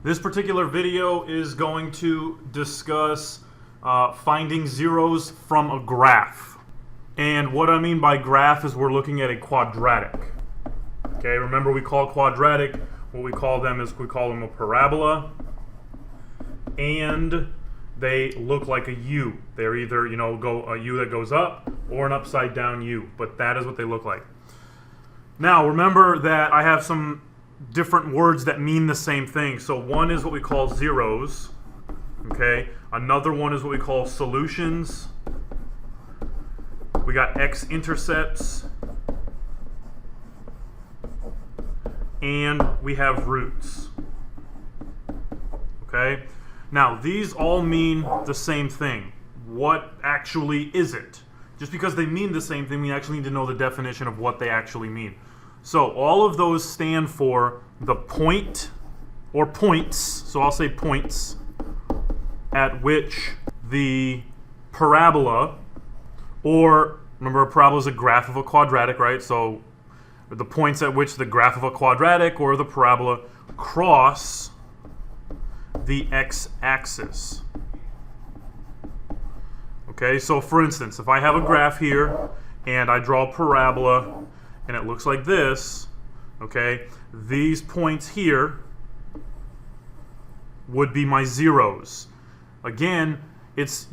This particular video is going to discuss finding zeros from a graph. And what I mean by graph is we're looking at a quadratic. Okay, remember we call quadratic, what we call them is we call them a parabola. And they look like a U. They're either, a U that goes up or an upside down U, but that is what they look like. Now, remember that I have some different words that mean the same thing. So one is what we call zeros, okay? Another one is what we call solutions. We got x-intercepts. And we have roots, okay? Now, these all mean the same thing. What actually is it? Just because they mean the same thing, we actually need to know the definition of what they actually mean. So all of those stand for the point, or points, so I'll say points, at which the parabola, or remember a parabola is a graph of a quadratic, right? So the points at which the graph of a quadratic or the parabola cross the x-axis. Okay, so for instance, if I have a graph here and I draw a parabola and it looks like this, okay, these points here would be my zeros. Again, it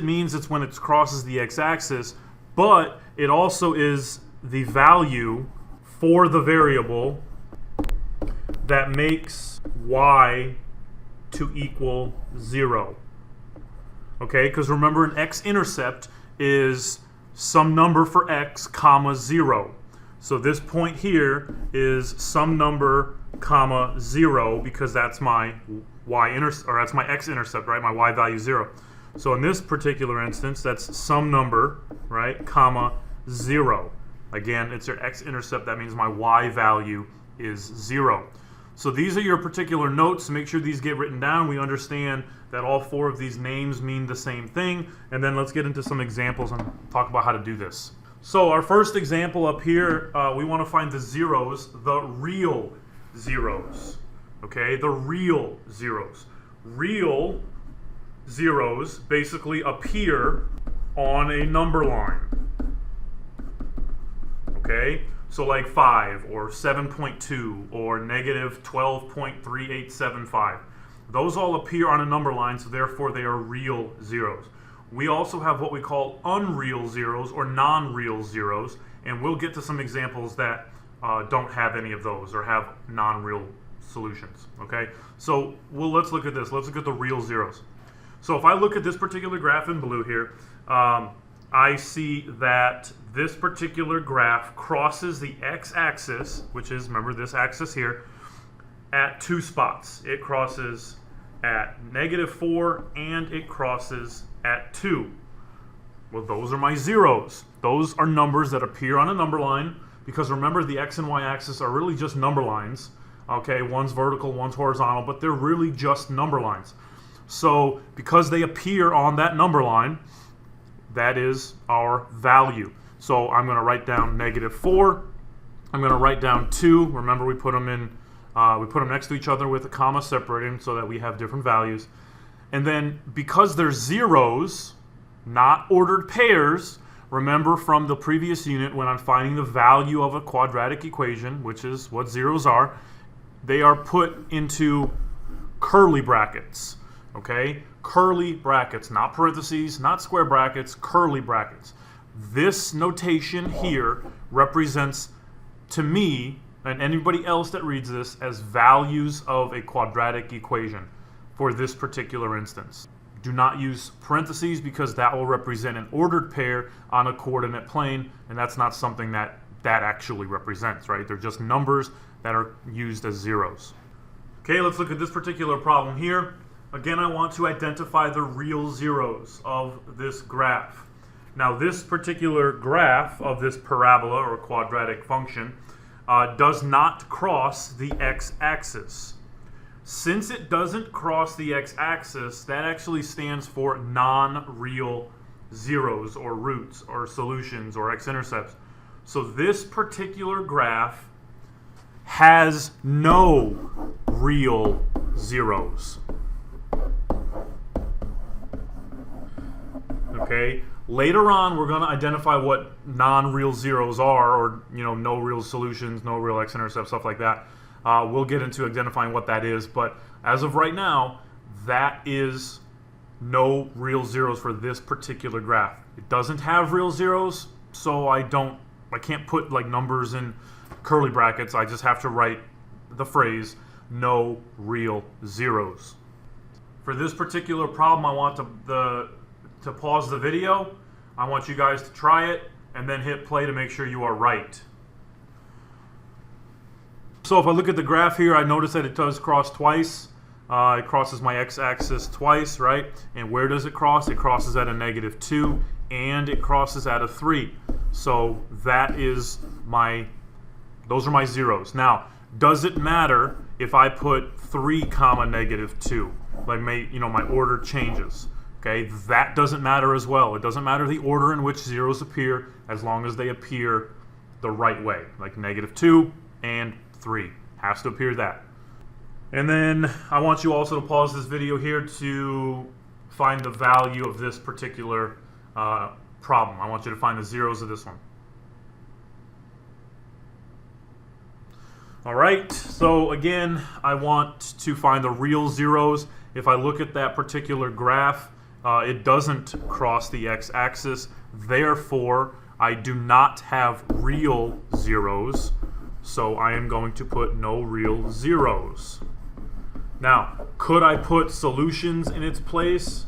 means it's when it crosses the x-axis, but it also is the value for the variable that makes y to equal 0. Okay, because remember an x-intercept is some number for x, comma 0. So this point here is some number, comma 0, because that's my that's my x-intercept, right? My y value 0. So in this particular instance, that's some number, right, comma 0. Again, it's your x-intercept. That means my y value is 0. So these are your particular notes. Make sure these get written down. We understand that all four of these names mean the same thing. And then let's get into some examples and talk about how to do this. So our first example up here, we want to find the zeros, the real zeros. Okay, the real zeros. Real zeros basically appear on a number line. Okay? So like 5 or 7.2 or negative 12.3875. Those all appear on a number line, so therefore they are real zeros. We also have what we call unreal zeros or non-real zeros, and we'll get to some examples that don't have any of those or have non-real solutions. Okay, so let's look at this. Let's look at the real zeros. So if I look at this particular graph in blue here, I see that this particular graph crosses the x-axis, which is, remember this axis here, at two spots. It crosses at -4 and it crosses at 2. Well, those are my zeros. Those are numbers that appear on a number line, because remember the x and y axis are really just number lines. Okay, one's vertical, one's horizontal, but they're really just number lines. So because they appear on that number line, that is our value. So I'm going to write down -4. I'm going to write down 2. Remember, we put them next to each other with a comma separating so that we have different values. And then because they're zeros, not ordered pairs, remember from the previous unit when I'm finding the value of a quadratic equation, which is what zeros are, they are put into curly brackets. Okay? Curly brackets, not parentheses, not square brackets, curly brackets. This notation here represents, to me, and anybody else that reads this, as values of a quadratic equation for this particular instance. Do not use parentheses because that will represent an ordered pair on a coordinate plane, and that's not something that actually represents, right? They're just numbers that are used as zeros. Okay, let's look at this particular problem here. Again, I want to identify the real zeros of this graph. Now, this particular graph of this parabola or quadratic function does not cross the x-axis. Since it doesn't cross the x-axis, that actually stands for non-real zeros or roots or solutions or x-intercepts. So this particular graph has no real zeros. Okay? Later on, we're going to identify what non-real zeros are, or no real solutions, no real x-intercepts, stuff like that. We'll get into identifying what that is, but as of right now, that is no real zeros for this particular graph. It doesn't have real zeros, so I can't put like numbers in curly brackets. I just have to write the phrase no real zeros. For this particular problem, I want to pause the video. I want you guys to try it and then hit play to make sure you are right. So if I look at the graph here, I notice that it does cross twice. It crosses my x-axis twice, right? And where does it cross? It crosses at a -2 and it crosses at a 3. So that is those are my zeros. Now, does it matter if I put 3, -2? Like my order changes. Okay, that doesn't matter as well. It doesn't matter the order in which zeros appear as long as they appear the right way. Like -2 and 3 has to appear that. And then I want you also to pause this video here to find the value of this particular problem. I want you to find the zeros of this one. All right, so again, I want to find the real zeros. If I look at that particular graph, it doesn't cross the x-axis. Therefore, I do not have real zeros. So I am going to put no real zeros. Now, could I put solutions in its place?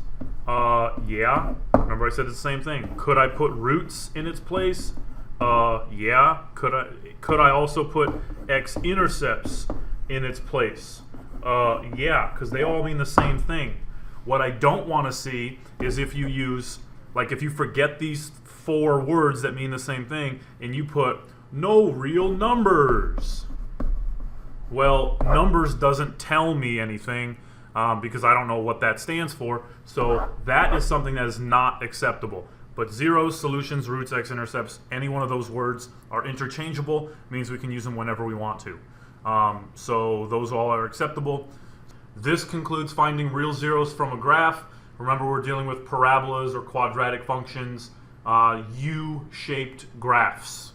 Yeah. Remember I said the same thing. Could I put roots in its place? Yeah. Could I also put x-intercepts in its place? Yeah, because they all mean the same thing. What I don't want to see is if you use, if you forget these 4 words that mean the same thing and you put no real numbers. Well, numbers doesn't tell me anything because I don't know what that stands for. So that is something that is not acceptable. But zeros, solutions, roots, x-intercepts, any one of those words are interchangeable. Means we can use them whenever we want to. So those all are acceptable. This concludes finding real zeros from a graph. Remember, we're dealing with parabolas or quadratic functions, U-shaped graphs.